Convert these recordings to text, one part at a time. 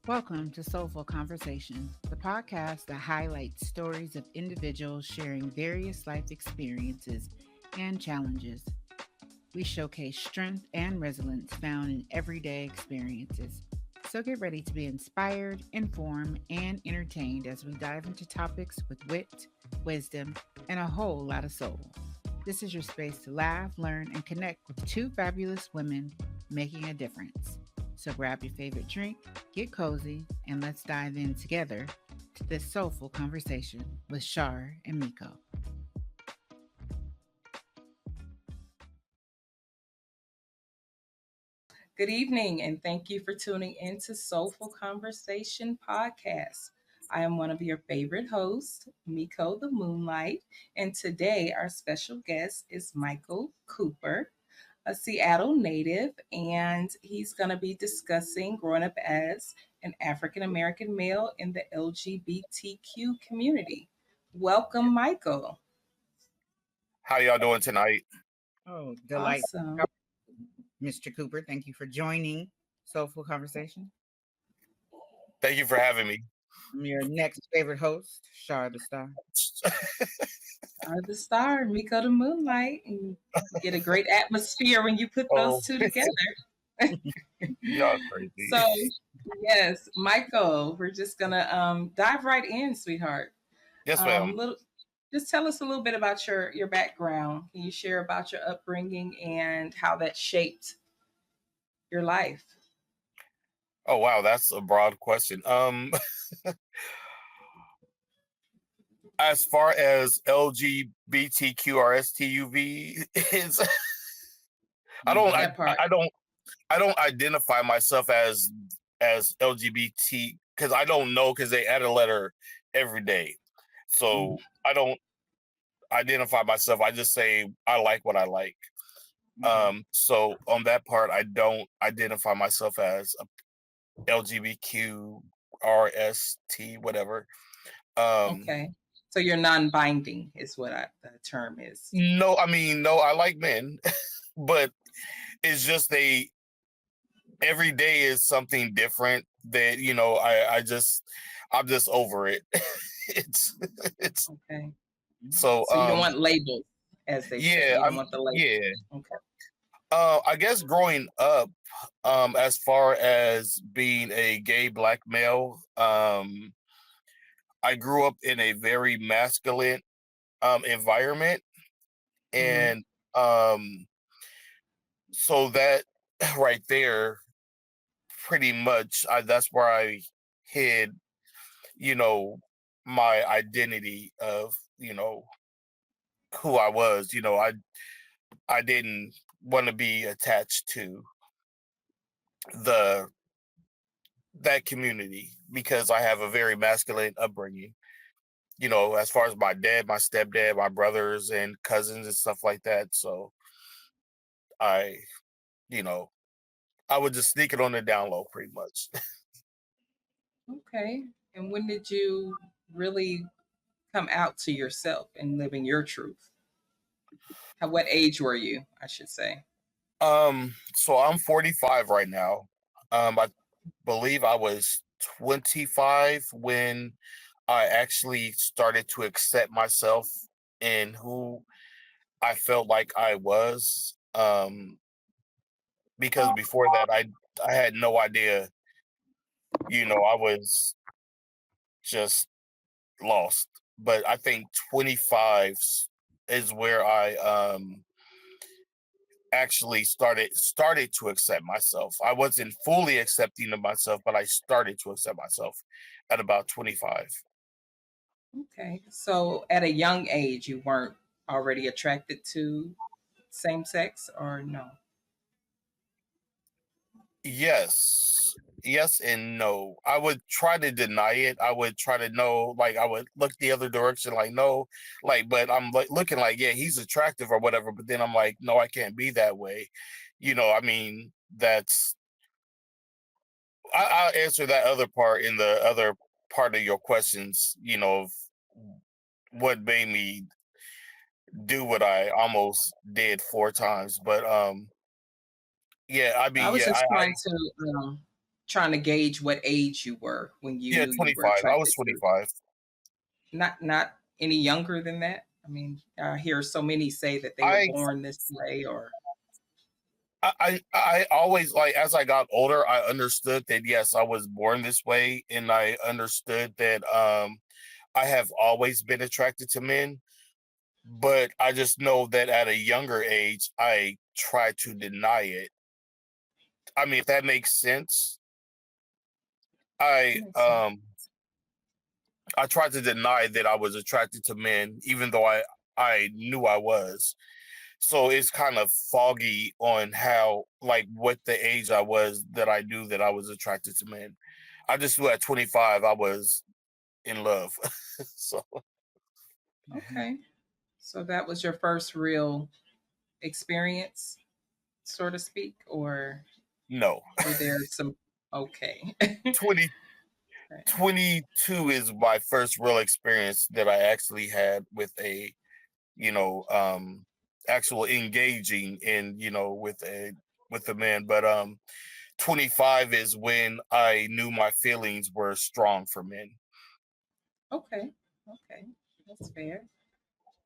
Welcome to Soulful Conversations, the podcast that highlights stories of individuals sharing various life experiences and challenges. We showcase strength and resilience found in everyday experiences. So get ready to be inspired, informed, and entertained as we dive into topics with wit, wisdom, and a whole lot of soul. This is your space to laugh, learn, and connect with two fabulous women making a difference. So grab your favorite drink, get cozy, and let's dive in together to this soulful conversation with Shar and Miko. Good evening, and thank you for tuning into Soulful Conversation Podcast. I am one of your favorite hosts, Miko the Moonlight, and today our special guest is Michael Cooper, a Seattle native, and he's going to be discussing growing up as an African American male in the LGBTQ community. Welcome, Michael. How y'all doing tonight? Oh, delight. Awesome. Mr. Cooper, thank you for joining Soulful Conversation. Thank you for having me. I'm your next favorite host, Shar the Star. Are the star, Miko the Moonlight, and you get a great atmosphere when you put Oh, those two together. y'all crazy. So, yes, Michael, we're just gonna dive right in, sweetheart. Yes, ma'am. Little, just tell us a little bit about your background. Can you share about your upbringing and how that shaped your life? Oh wow, that's a broad question. As far as LGBTQRSTUV is, I don't, I, That part. I don't, I don't identify myself as LGBT because I don't know because they add a letter every day, so I don't identify myself. I just say I like what I like. So on that part, I don't identify myself as a LGBTQ, RST, whatever. Okay. So you're non-binding is what the term is. No, I mean, no, I like men, but it's just every day is something different that, I'm just over it. it's, it's Okay. so, So you don't want labels, as they say. yeah, You don't want the labels. yeah. Okay. I guess growing up, as far as being a gay black male, I grew up in a very masculine environment, Mm-hmm. and so that right there, pretty much, that's where I hid, you know, my identity of, who I was. I didn't want to be attached to the that community because I have a very masculine upbringing. As far as my dad, my stepdad, my brothers and cousins and stuff like that. So I, you know, I would just sneak it on the down low pretty much. Okay. And when did you really come out to yourself and living your truth? What age were you, I should say? So I'm 45 right now. I believe I was 25 when I actually started to accept myself and who I felt like I was. Because before that I had no idea, I was just lost. But I think 25 is where I actually started to accept myself. I wasn't fully accepting of myself, but I started to accept myself at about 25. Okay. So at a young age, you weren't already attracted to same sex or no? Yes and no. I would try to deny it. I would try to know, like I would look the other direction, like no, like, but I'm like looking like, yeah, he's attractive or whatever, but then I'm like, no, I can't be that way. I mean, I'll answer that other part in the other part of your questions, of what made me do what I almost did 4 times. But yeah, I I mean, was yeah, just trying to trying to gauge what age you were when you Yeah, knew you were 25. I was attracted to. 25. Not any younger than that. I mean, I hear so many say that they were I born this way, or I always, like, as I got older, I understood that yes, I was born this way, and I understood that I have always been attracted to men, but I just know that at a younger age I tried to deny it. I mean, if that makes sense. that I makes sense. um I tried to deny that I was attracted to men, even though I knew I was. So it's kind of foggy on how, like, what the age I was that I knew that I was attracted to men. I just knew at 25 I was in love. So Okay, so that was your first real experience, so to speak, or no, were there some? Okay. 20 Right. 22 is my first real experience that I actually had with a, you know, actual engaging in, with a man. But 25 is when I knew my feelings were strong for men. Okay. Okay. That's fair.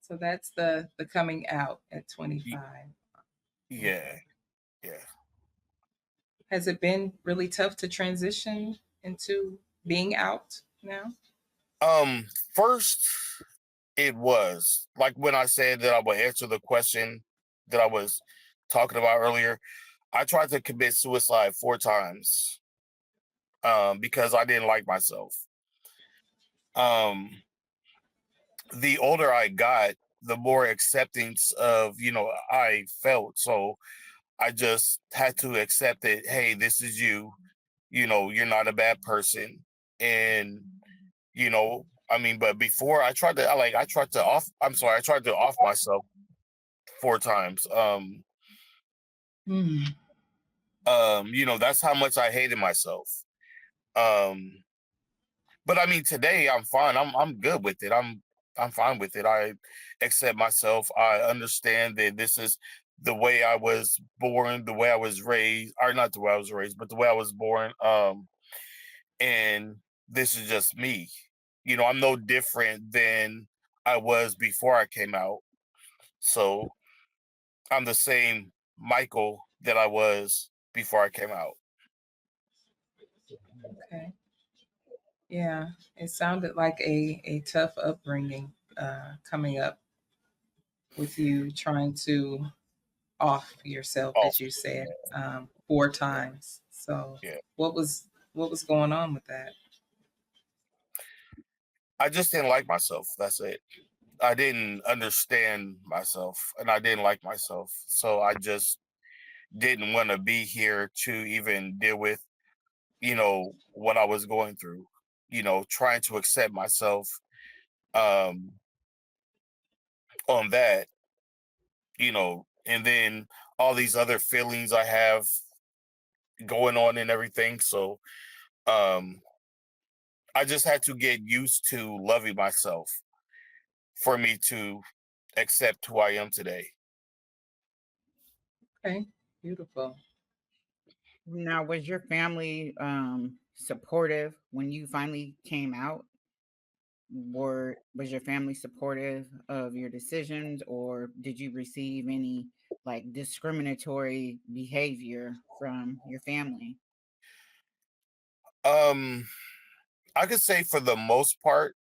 So that's the coming out at Y- 25. Yeah, Okay. yeah. Has it been really tough to transition into being out now? Um, First, it was like when I said that I would answer the question that I was talking about earlier. I tried to commit suicide 4 times because I didn't like myself. Um, the older I got, the more acceptance of, I felt. So I just had to accept that, hey, this is you. You're not a bad person. And, I mean, but before I tried to off myself 4 times. Hmm. That's how much I hated myself. Um, but I mean, today I'm fine. I'm good with it. I'm fine with it. I accept myself. I understand that this is the way I was born, the way I was raised, or not the way I was raised, but the way I was born. And this is just me. I'm no different than I was before I came out. So I'm the same Michael that I was before I came out. Okay. Yeah, it sounded like a tough upbringing coming up with you trying to off yourself, Off. as you said, Yeah, 4 times. So, yeah. what was going on with that? I just didn't like myself. That's it. I didn't understand myself and I didn't like myself. So I just didn't want to be here to even deal with, what I was going through, trying to accept myself um on that, and then all these other feelings I have going on and everything. So um I just had to get used to loving myself for me to accept who I am today. Okay, beautiful. Now, was your family supportive when you finally came out? Was your family supportive of your decisions, or did you receive any like discriminatory behavior from your family? Um I could say for the most part,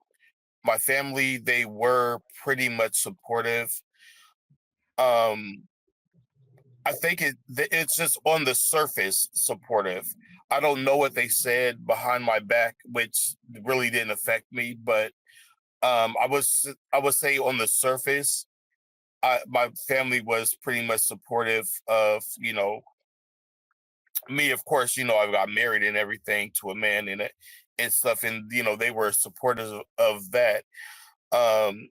my family, they were pretty much supportive. Um, I think it's just on the surface supportive. I don't know what they said behind my back, which really didn't affect me, but I would say on the surface, my family was pretty much supportive of, me. Of course, I got married and everything to a man and stuff, and they were supportive of that. Um,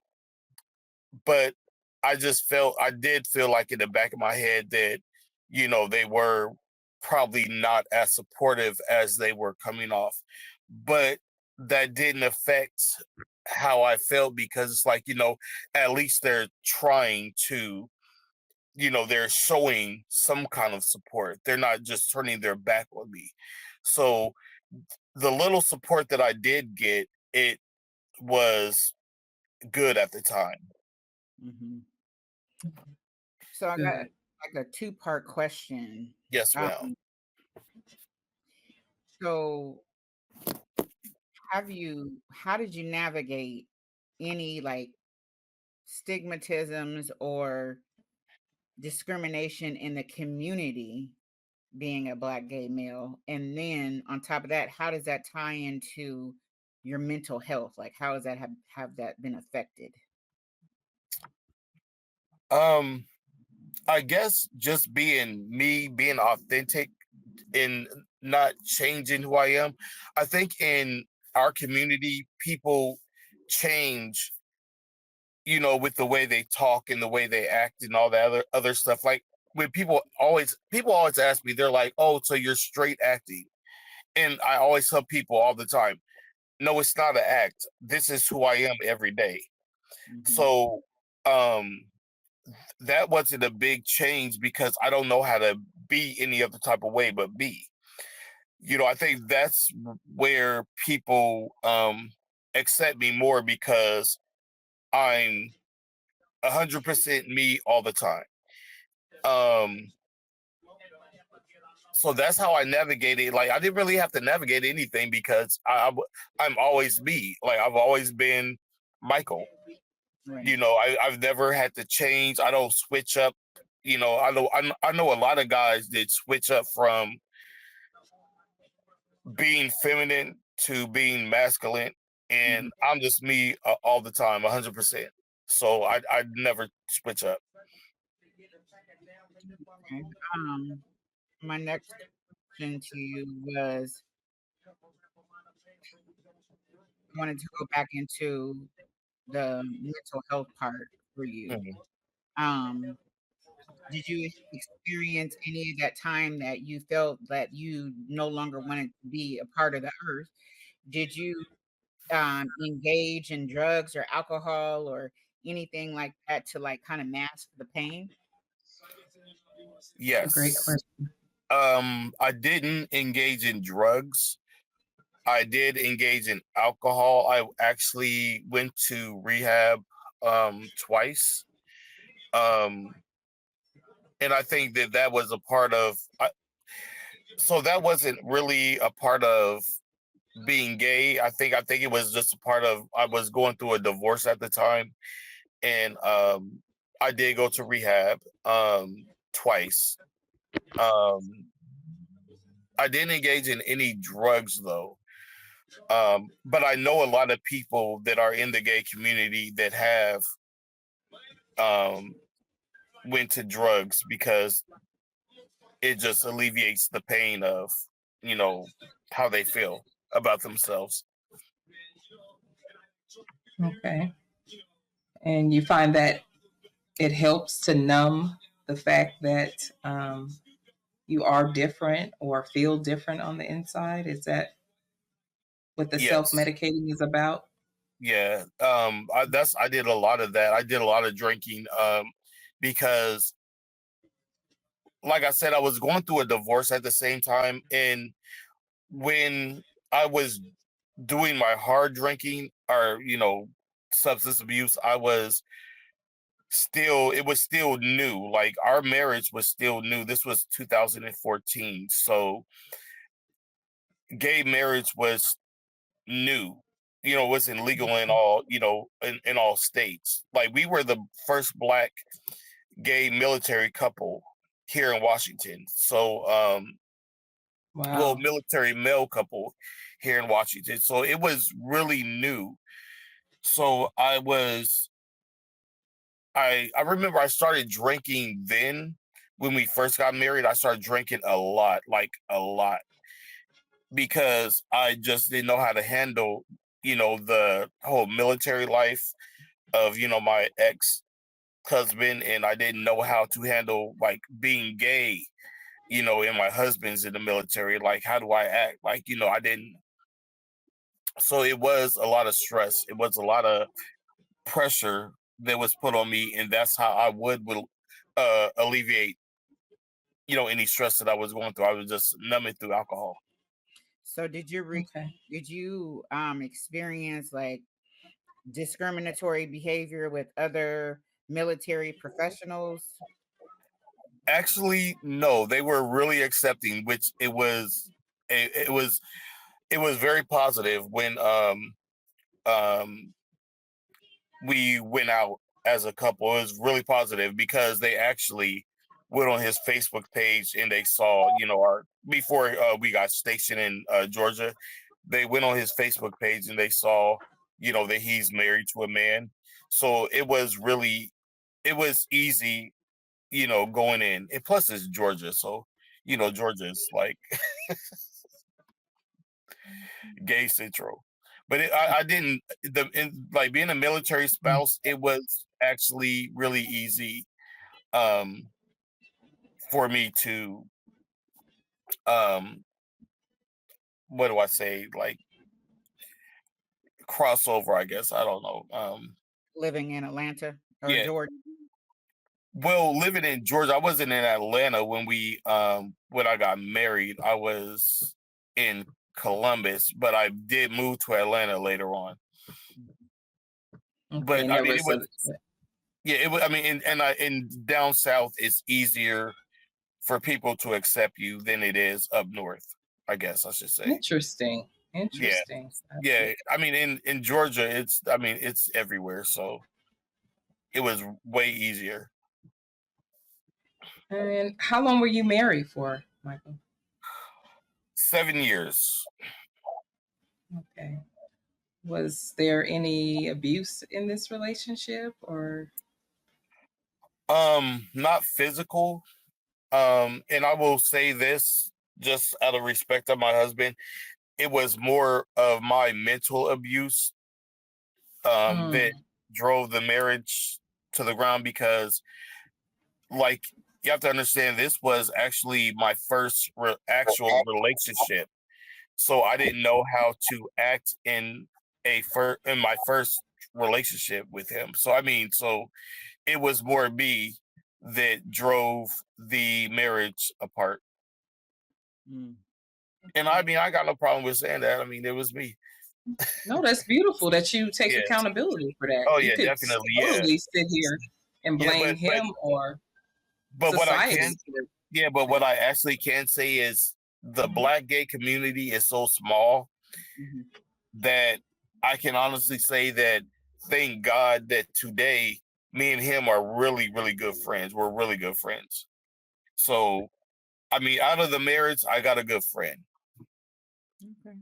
but I did feel like in the back of my head that, they were probably not as supportive as they were coming off. But that didn't affect how I felt because it's like, at least they're trying to they're showing some kind of support. They're not just turning their back on me. So the little support that I did get, it was good at the time. Mm-hmm. So I got Good. like a two-part question. Yes, ma'am. So how did you navigate any like stigmatisms or discrimination in the community being a Black gay male? And then on top of that, how does that tie into your mental health? Like how has that have that been affected? Um, I guess just being me, being authentic and not changing who I am. I think in our community, people change, with the way they talk and the way they act and all that other stuff. Like when people always ask me, they're like, "Oh, so you're straight acting?" And I always tell people all the time, "No, it's not an act. This is who I am every day." Mm-hmm. So, um, that wasn't a big change because I don't know how to be any other type of way but be. I think that's where people accept me more because I'm 100% me all the time. Um, so that's how I navigated. Like I didn't really have to navigate anything because I'm always me. Like I've always been Michael. Right. I've never had to change. I don't switch up. I know a lot of guys that switch up from being feminine to being masculine, Mm-hmm. and I'm just me all the time, 100%. So I never switch up. Okay. My next question to you was I wanted to go back into the mental health part for you. Mhm. Um, did you experience any of that time that you felt that you no longer wanted to be a part of the earth? Did you engage in drugs or alcohol or anything like that to like kind of mask the pain? A great Yes. question. I didn't engage in drugs. I did engage in alcohol. I actually went to rehab twice. Um and I think that was a part of so that wasn't really a part of being gay. I think it was just a part of I was going through a divorce at the time, and I did go to rehab twice. Um I didn't engage in any drugs though. But I know a lot of people that are in the gay community that have um went to drugs because it just alleviates the pain of, you know, how they feel about themselves. Okay. And you find that it helps to numb the fact that you are different or feel different on the inside. Is that what the self Yes. medicating is about? Yeah. I did a lot of that. I did a lot of drinking because like I said, I was going through a divorce at the same time, and when I was doing my hard drinking or, substance abuse, it was still new. Like our marriage was still new. This was 2014. So gay marriage was new. It wasn't legal in all, in all states. Like we were the first Black gay military couple here in Washington. So well, Wow. military male couple here in Washington. So it was really new. So I remember I started drinking then. When we first got married, I started drinking a lot, like a lot, because I just didn't know how to handle, the whole military life of, my ex husband, and I didn't know how to handle like being gay, and my husband's in the military. Like, how do I act? Like, I didn't. So it was a lot of stress. It was a lot of pressure that was put on me, and that's how I would alleviate, any stress that I was going through. I was just numb it through alcohol. So Okay. did you experience like discriminatory behavior with other military professionals? Actually, no, they were really accepting, which it was very positive when um we went out as a couple. It was really positive because they actually went on his Facebook page and they saw, our before we got stationed in Georgia, they went on his Facebook page and they saw, that he's married to a man. So it was easy, going in. And plus it's Georgia, so Georgia's like gay central. But I didn't like being a military spouse. It was actually really easy um, for me to um, what do I say, like crossover. I guess I don't know. Living in Atlanta or Yeah. Georgia? Well, living in Georgia, I wasn't in Atlanta when I got married. I was in Columbus, but I did move to Atlanta later on. Okay. But And I there mean, it was a was yeah, it was. I mean, in down south, it's easier for people to accept you than it is up north. I guess I should say. interesting. Yeah, Interesting. yeah. I mean, in Georgia, it's everywhere, so it was way easier. And how long were you married for, Michael? 7 years. Okay. Was there any abuse in this relationship or? Not physical. And I will say this just out of respect of my husband, it was more of my mental abuse that Mm, drove the marriage to the ground because, like, you have to understand this was actually my first actual relationship, so I didn't know how to act in my first relationship with him. So I mean, so it was more me that drove the marriage apart. Mm. And I mean, I got no problem with saying that. I mean, it was me. no, that's beautiful that you take Yes. accountability for that. Oh You yeah, could definitely. Yeah. totally sit here and Yeah, blame him or but what I can society for. yeah, but what I actually can say is the Black gay community is so small Mhm. that I can honestly say that thank God that today me and him are really, really good friends. We're really good friends. So I mean, out of the marriage, I got a good friend. Okay.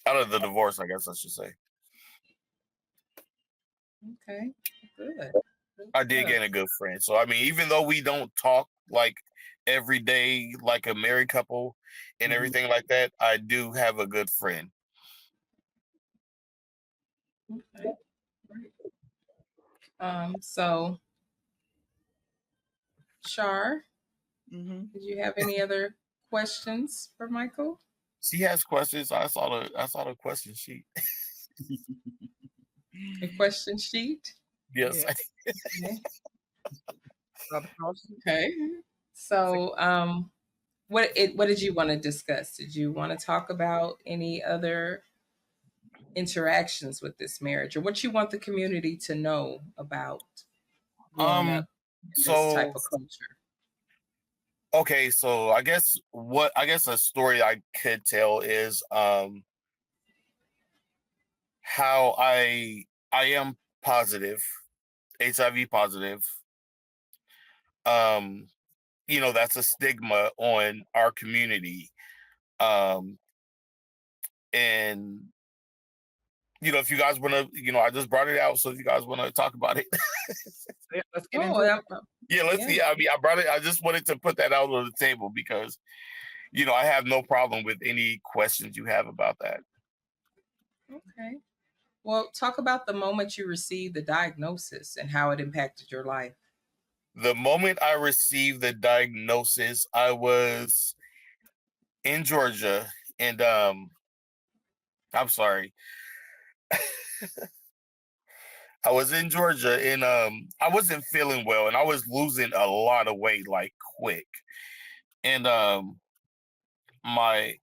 Out of the divorce, I guess I should say. Okay, good. Good I did stuff. get a good friend. So I mean, even though we don't talk like every day like a married couple and Mhm. everything like that, I do have a good friend. Okay, great. So Shar, Mhm. did you have any other questions for Michael? She has questions. I saw the question sheet. A question sheet? Yes. Yeah. Okay. Other questions? Okay. So, what did you want to discuss? Did you want to talk about any other interactions with this marriage, or what you want the community to know about growing up Um. in this type So of culture? okay. So I guess a story I could tell is how I am positive, HIV positive. Um. That's a stigma on our community. Um. And if you guys want to, I just brought it out. So if you guys want to talk about it, Yeah, let's get Oh, into it. yeah, let's yeah. see. I mean, I brought it. I just wanted to put that out on the table because, I have no problem with any questions you have about that. Okay. Well, talk about the moment you received the diagnosis and how it impacted your life. The moment I received the diagnosis, I was in Georgia, and I'm sorry. I was in Georgia, and I wasn't feeling well, and I was losing a lot of weight like quick. And my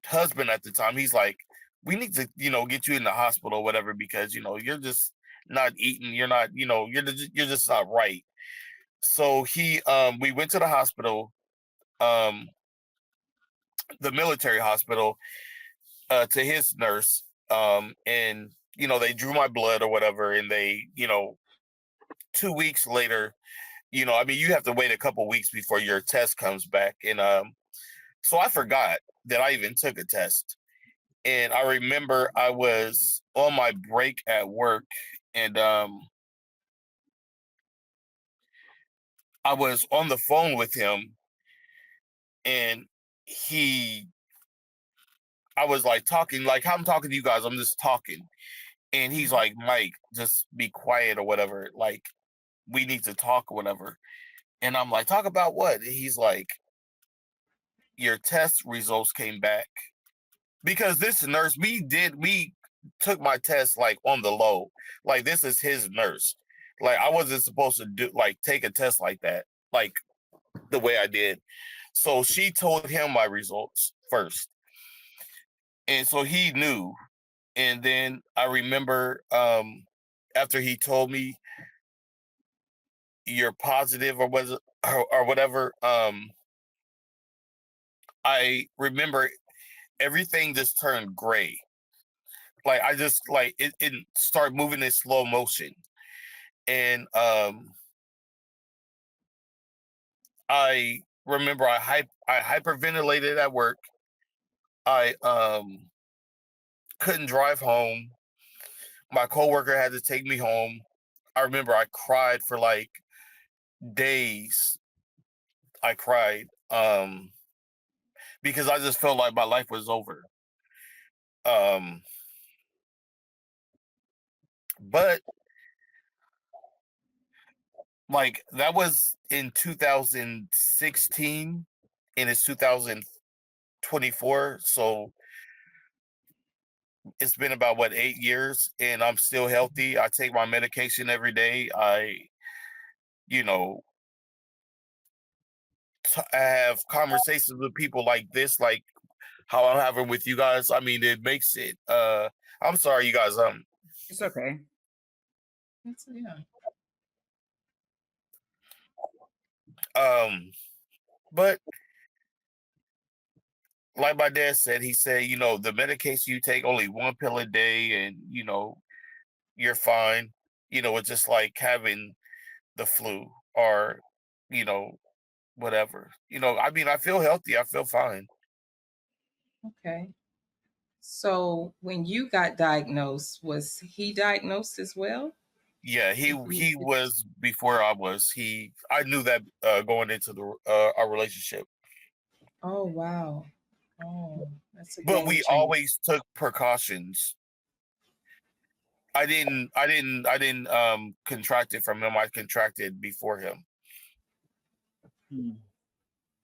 husband at the time, he's like, we need to, get you in the hospital or whatever, because you're just not eating, you're not, you're just not right. So we went to the hospital, um, the military hospital, to his nurse, and they drew my blood or whatever, and they, 2 weeks later, I mean, you have to wait a couple weeks before your test comes back, and so I forgot that I even took a test. And I remember I was on my break at work, and I was on the phone with him, and he, I was like talking, like how I'm talking to you guys. I'm just talking, and he's like, "Mike, just be quiet or whatever. Like, we need to talk or whatever." And I'm like, "Talk about what?" And he's like, "Your test results came back." Because this nurse, we took my test like on the low. Like, this is his nurse. Like, I wasn't supposed to take a test like that, like the way I did. So she told him my results first. And so he knew. And then I remember, after he told me, "You're positive," or was it, or whatever, I remember everything just turned gray. Like, I just, like, it started moving in slow motion. And I remember I hyperventilated at work. I couldn't drive home. My coworker had to take me home. I remember I cried for like days. I cried because I just felt like my life was over. Um but like, that was in 2016, and it's 2024, so it's been about, what, 8 years, and I'm still healthy. I take my medication every day. You know, I have conversations with people like this, like how I'm having with you guys. I mean, it makes it. I'm sorry, you guys. It's okay. Yeah. But like my dad said, he said, the medication you take, only one pill a day, and you're fine. It's just like having the flu, or you know whatever. I mean, I feel healthy. I feel fine. Okay. So when you got diagnosed, was he diagnosed as well? Yeah, he Did he he get- was before I was. I knew that, going into the our relationship, Oh wow. Oh, that's a but game we changer. always took precautions. I didn't contract it from him. I contracted before him, Hmm.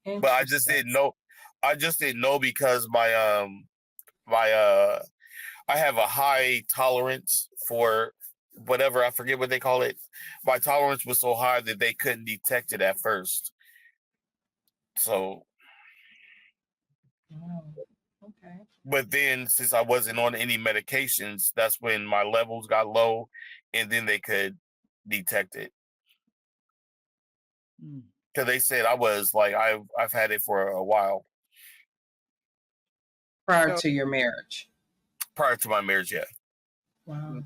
but I just Interesting. didn't know. I just didn't know because my I have a high tolerance for whatever, I forget what they call it. My tolerance was so high that they couldn't detect it at first. So, Wow. Okay. but then since I wasn't on any medications, that's when my levels got low, and then they could detect it. Hmm. Because they said I was like, I've had it for a while Prior So, to your marriage. prior to my marriage. Yeah. Wow.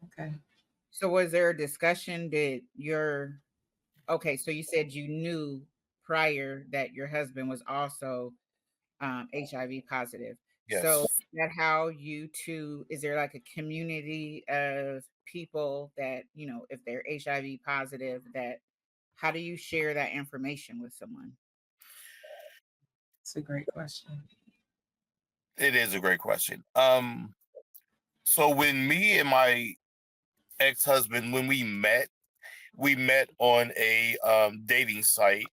Okay. so was there a discussion? Did your Okay? So you said you knew prior that your husband was also HIV positive. So Yes. is that how you two? Is there like a community of people that if they're HIV positive, that how do you share that information with someone? It's a great question. It is a great question. So when me and my ex-husband, when we met on a dating site,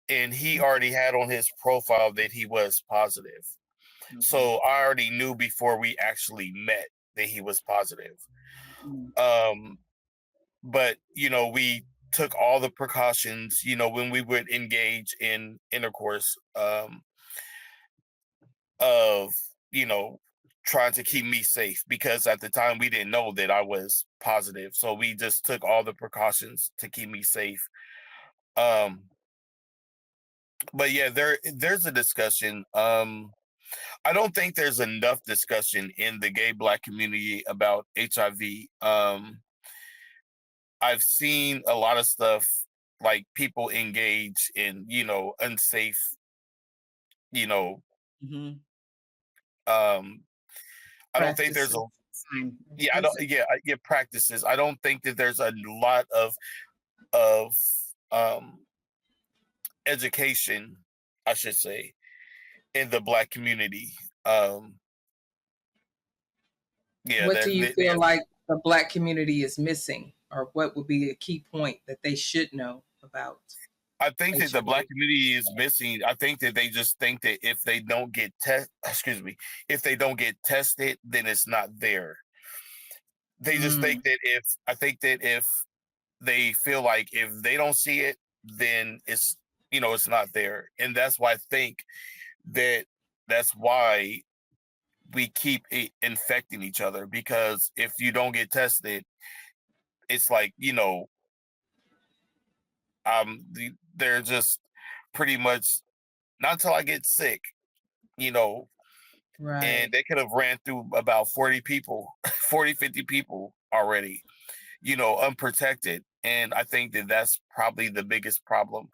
and he already had on his profile that he was positive. Okay. So I already knew before we actually met that he was positive. Mm. Um, but we took all the precautions, when we would engage in intercourse, of you know trying to keep me safe, because at the time we didn't know that I was positive, so we just took all the precautions to keep me safe. um but yeah, there's a discussion. I don't think there's enough discussion in the gay Black community about HIV. I've seen a lot of stuff, like people engage in unsafe, you know Mm-hmm. um I don't think there's a Practices. Fine. yeah, I don't Unsafe. yeah, practices. I don't think that there's a lot of um education, I should say, in the Black community. um yeah, What do you feel yeah. like the Black community is missing, or what would be a key point that they should know about I think that the HIV? Black community is missing. I think that they just think that if they don't get excuse me, if they don't get tested, then it's not there. They just think Mm, that if they feel like if they don't see it, then it's not there. And that's why I think that that's why we keep infecting each other, because if you don't get tested, it's like, they're just pretty much, not until I get sick, you know, and right. they could have ran through about 40 people, 40, 50 people already, unprotected. And I think that that's probably the biggest problem,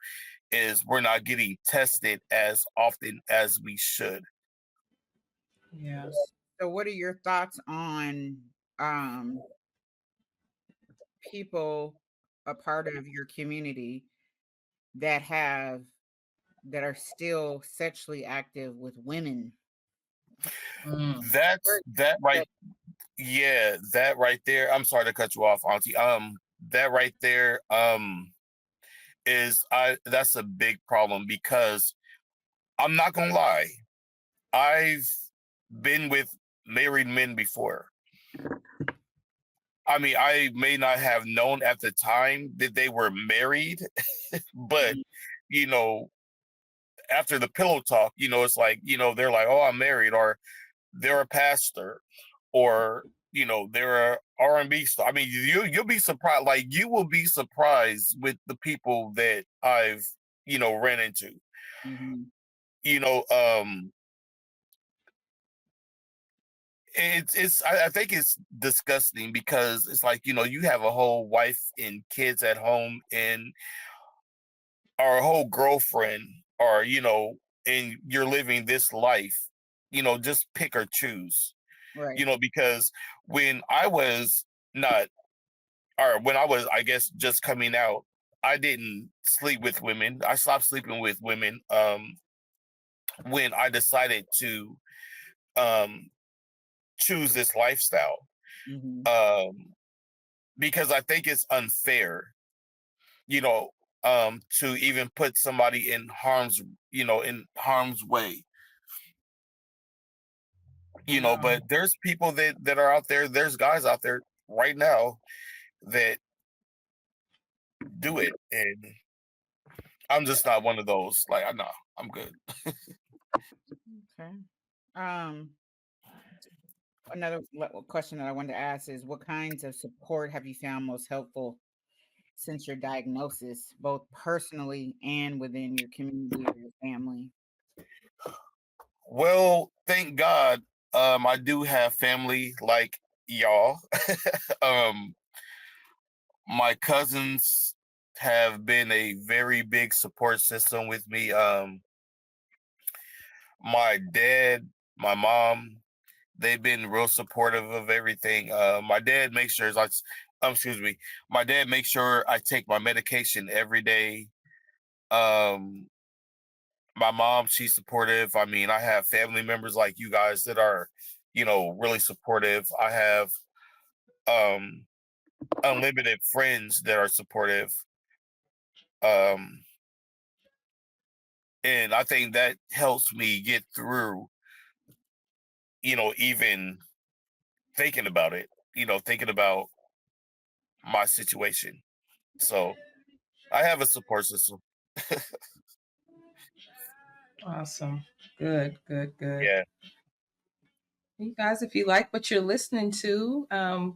is we're not getting tested as often as we should. Yeah. So, what are your thoughts on um, people a part of your community that have that are still sexually active with women? Mm, That's Where that right. that Yeah, that right there. I'm sorry to cut you off, Auntie. That right there, is I that's a big problem, because I'm not gonna lie. I've been with married men before. I mean, I may not have known at the time that they were married, but Mhm, you know, after the pillow talk, it's like, they're like, "Oh, I'm married," or they're a pastor, or they're a R&B star. I mean, you'll be surprised. Like, you will be surprised with the people that I've ran into. mhm, You know, I think it's disgusting, because it's like, you have a whole wife and kids at home, and or a whole girlfriend, or and you're living this life. Just pick or choose. right. Because when I was not, or when I was, I guess, just coming out, I didn't sleep with women. I stopped sleeping with women when I decided to um choose this lifestyle. Mhm, Um because I think it's unfair, you know, to even put somebody in harm's way. wow. But there's people that are out there, there's guys out there right now that do it, and I'm just not one of those. Like, I know I'm good. okay. Um, another question that I wanted to ask is, what kinds of support have you found most helpful since your diagnosis, both personally and within your community or your family? Well, thank God, I do have family like y'all. um, my cousins have been a very big support system with me. My dad, my mom, they've been real supportive of everything. My dad makes sure excuse me, my dad makes sure I take my medication every day. Um, my mom, she's supportive. I mean, I have family members like you guys that are, really supportive. I have um unlimited friends that are supportive. Um, and I think that helps me get through, even thinking about it, thinking about my situation. So I have a support system. Awesome. Good, good, good. Yeah. You guys, if you like what you're listening to,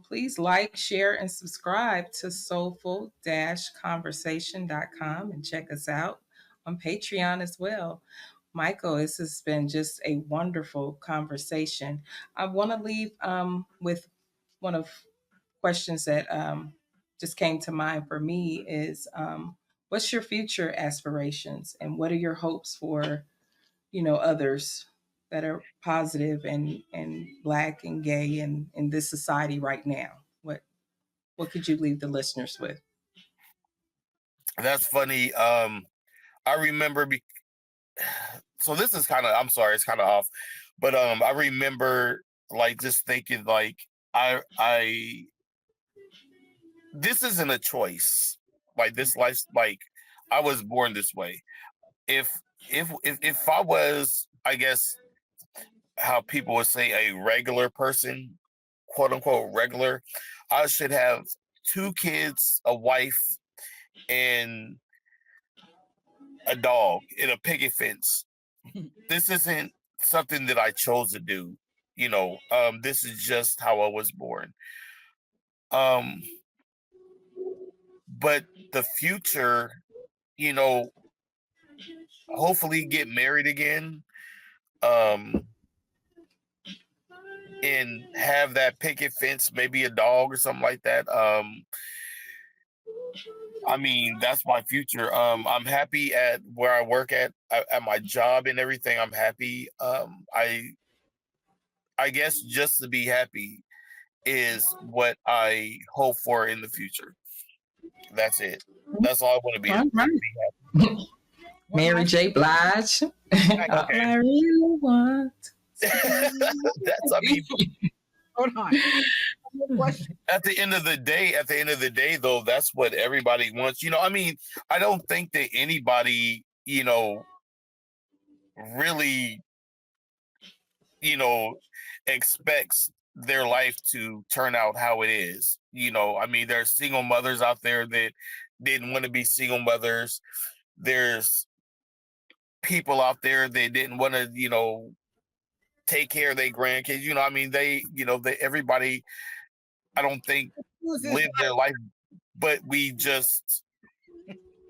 please like, share, and subscribe to soulful-conversation.com and check us out on Patreon as well. Michael, this has been just a wonderful conversation. I want to leave with one of questions that just came to mind for me is what's your future aspirations and what are your hopes for others that are positive and black and gay and in this society right now? What could you leave the listeners with? That's funny. I remember so this is kind of, I'm sorry, it's kind of off, but I remember like just thinking like I this isn't a choice. Like this life's like I was born this way. If if I was, I guess how people would say, a regular person, quote unquote regular, I should have 2 kids, a wife, and a dog in a picket fence. This isn't something that I chose to do. This is just how I was born. Um, but the future, you know, hopefully get married again, um, and have that picket fence, maybe a dog or something like that. I mean, that's my future. I'm happy at where I work at my job and everything. I'm happy. I guess just to be happy is what I hope for in the future. That's it. That's all I want to be. All right. Mary J. Blige. All Okay. I really want. That's, I mean, Hold on. at the end of the day, though, that's what everybody wants. I mean, I don't think that anybody, really, expects their life to turn out how it is. I mean, there's single mothers out there that didn't want to be single mothers. There's people out there that didn't want to, take care of their grandkids. I mean, everybody, I don't think, live their life, but we just,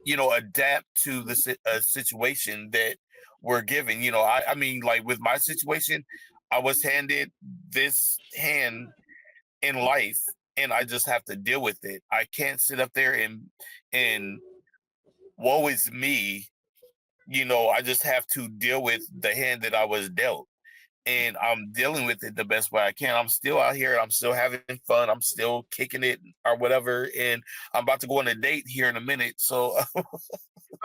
adapt to the situation that we're given. I mean, like with my situation, I was handed this hand in life, and I just have to deal with it. I can't sit up there and woe is me. I just have to deal with the hand that I was dealt, and I'm dealing with it the best way I can. I'm still out here. I'm still having fun. I'm still kicking it or whatever. And I'm about to go on a date here in a minute. So,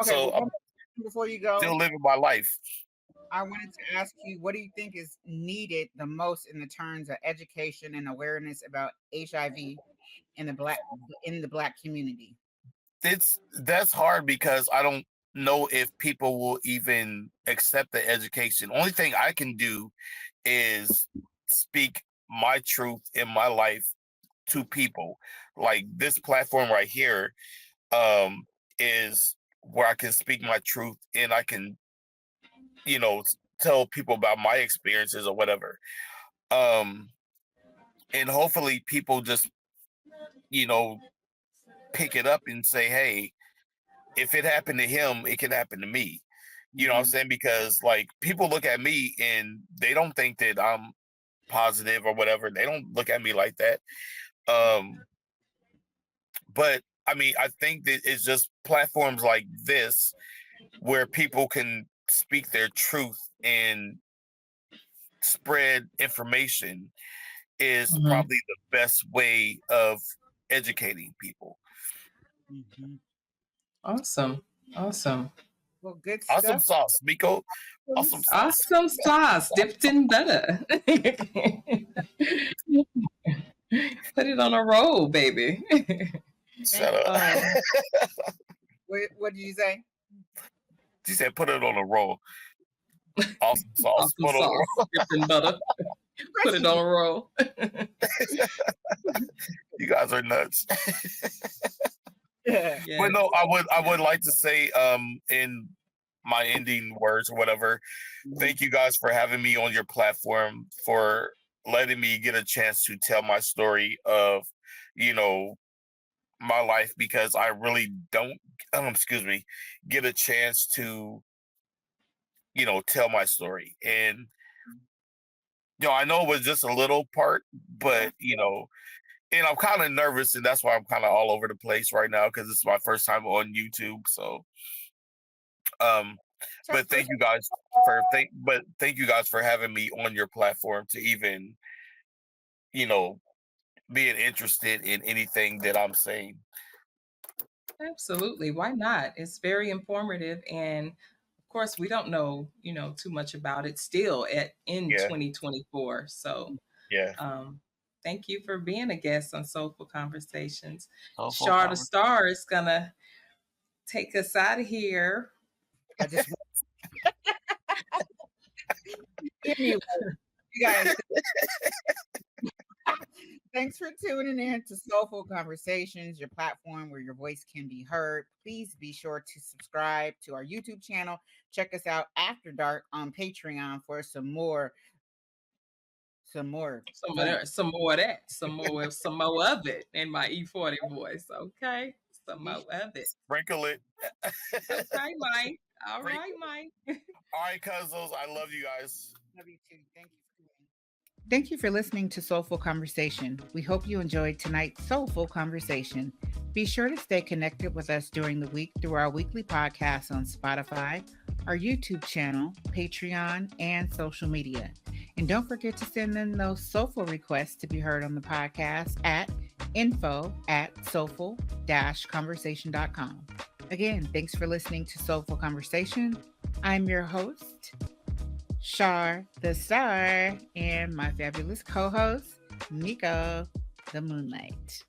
Okay, I'm before you go, still living my life. I wanted to ask you, what do you think is needed the most in the terms of education and awareness about HIV in the black community? That's hard because I don't know if people will even accept the education. Only thing I can do is speak my truth in my life to people. Like this platform right here, is where I can speak my truth, and I can, tell people about my experiences or whatever. Um, and hopefully people just, you know, pick it up and say, hey, if it happened to him, it can happen to me. You know what I'm saying? Because like people look at me and they don't think that I'm positive or whatever. They don't look at me like that. But I mean, I think that it's just platforms like this where people can speak their truth and spread information is probably the best way of educating people. Mm-hmm. Awesome. Awesome. Well, good Awesome stuff. sauce, Miko. Awesome sauce. Awesome sauce dipped in butter. Put it on a roll, baby. Shut up. What did you say? She said, put it on a roll. Awesome sauce. Awesome sauce dipped in butter. Put it on a roll. You guys are nuts. Yeah. Yes. But no, I would like to say in my ending words or whatever, thank you guys for having me on your platform, for letting me get a chance to tell my story of, you know, my life, because I really don't excuse me, get a chance to, you know, tell my story. And you know, I know it was just a little part, but you know, and I'm kind of nervous, and that's why I'm kind of all over the place right now, because it's my first time on YouTube. So um but thank you guys thank you guys for having me on your platform to even, you know, being interested in anything that I'm saying. Absolutely. Why not? It's very informative, and of course we don't know, too much about it still in Yeah, 2024. So, yeah. um thank you for being a guest on Soulful Conversations. Soulful Shar the conversation. Star is gonna take us out of here. I just anyway, you guys. Thanks for tuning in to Soulful Conversations, your platform where your voice can be heard. Please be sure to subscribe to our YouTube channel. Check us out after dark on Patreon for some more fun. Some more of that, some more of it in my E40 voice. Okay, some more of it. Sprinkle it. Okay, Mike. All Sprinkle right, it. Mike. All right, cousins, I love you guys. Love you too. Thank you for tuning in. Thank you for listening to Soulful Conversation. We hope you enjoyed tonight's Soulful Conversation. Be sure to stay connected with us during the week through our weekly podcasts on Spotify, our YouTube channel, Patreon, and social media. And don't forget to send in those soulful requests to be heard on the podcast at info@soulful-conversation.com. Again, thanks for listening to Soulful Conversation. I'm your host, Shar the Star, and my fabulous co host, Nico the Moonlight.